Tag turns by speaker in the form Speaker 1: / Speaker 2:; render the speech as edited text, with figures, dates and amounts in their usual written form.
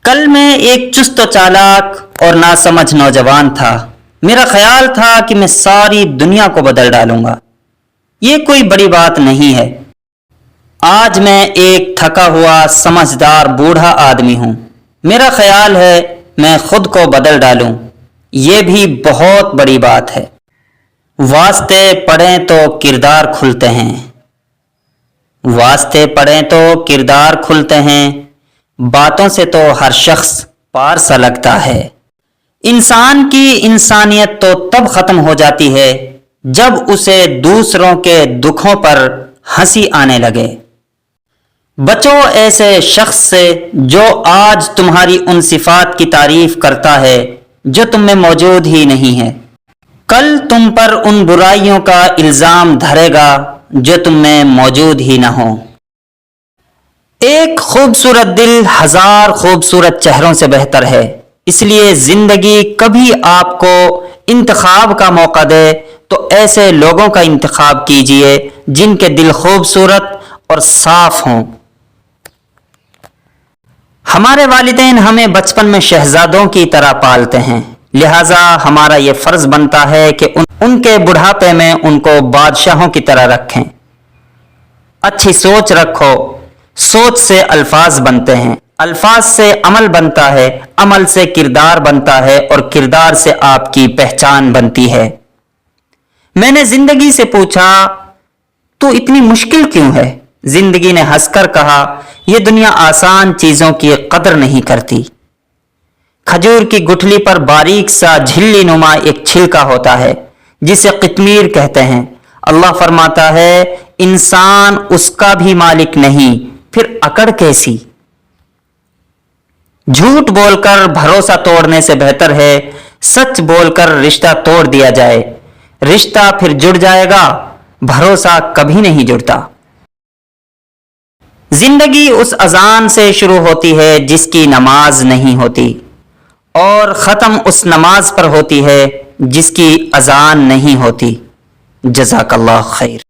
Speaker 1: کل میں ایک چست و چالاک اور ناسمجھ نوجوان تھا۔ میرا خیال تھا کہ میں ساری دنیا کو بدل ڈالوں گا۔ یہ کوئی بڑی بات نہیں ہے۔ آج میں ایک تھکا ہوا سمجھدار بوڑھا آدمی ہوں۔ میرا خیال ہے میں خود کو بدل ڈالوں، یہ بھی بہت بڑی بات ہے۔ واسطے پڑھیں تو کردار کھلتے ہیں، واسطے پڑھیں تو کردار کھلتے ہیں، باتوں سے تو ہر شخص پار سا لگتا ہے۔ انسان کی انسانیت تو تب ختم ہو جاتی ہے جب اسے دوسروں کے دکھوں پر ہنسی آنے لگے۔ بچو ایسے شخص سے جو آج تمہاری ان صفات کی تعریف کرتا ہے جو تم میں موجود ہی نہیں ہے۔ کل تم پر ان برائیوں کا الزام دھرے گا جو تم میں موجود ہی نہ ہو۔ ایک خوبصورت دل ہزار خوبصورت چہروں سے بہتر ہے، اس لیے زندگی کبھی آپ کو انتخاب کا موقع دے تو ایسے لوگوں کا انتخاب کیجئے جن کے دل خوبصورت اور صاف ہوں۔ ہمارے والدین ہمیں بچپن میں شہزادوں کی طرح پالتے ہیں، لہٰذا ہمارا یہ فرض بنتا ہے کہ ان کے بڑھاپے میں ان کو بادشاہوں کی طرح رکھیں۔ اچھی سوچ رکھو، سوچ سے الفاظ بنتے ہیں، الفاظ سے عمل بنتا ہے، عمل سے کردار بنتا ہے اور کردار سے آپ کی پہچان بنتی ہے۔ میں نے زندگی سے پوچھا، تو اتنی مشکل کیوں ہے؟ زندگی نے ہنس کر کہا، یہ دنیا آسان چیزوں کی قدر نہیں کرتی۔ کھجور کی گٹھلی پر باریک سا جھلی نما ایک چھلکا ہوتا ہے جسے قطمیر کہتے ہیں۔ اللہ فرماتا ہے انسان اس کا بھی مالک نہیں، پھر اکڑ کیسی؟ جھوٹ بول کر بھروسہ توڑنے سے بہتر ہے سچ بول کر رشتہ توڑ دیا جائے۔ رشتہ پھر جڑ جائے گا، بھروسہ کبھی نہیں جڑتا۔ زندگی اس اذان سے شروع ہوتی ہے جس کی نماز نہیں ہوتی، اور ختم اس نماز پر ہوتی ہے جس کی اذان نہیں ہوتی۔ جزاک اللہ خیر۔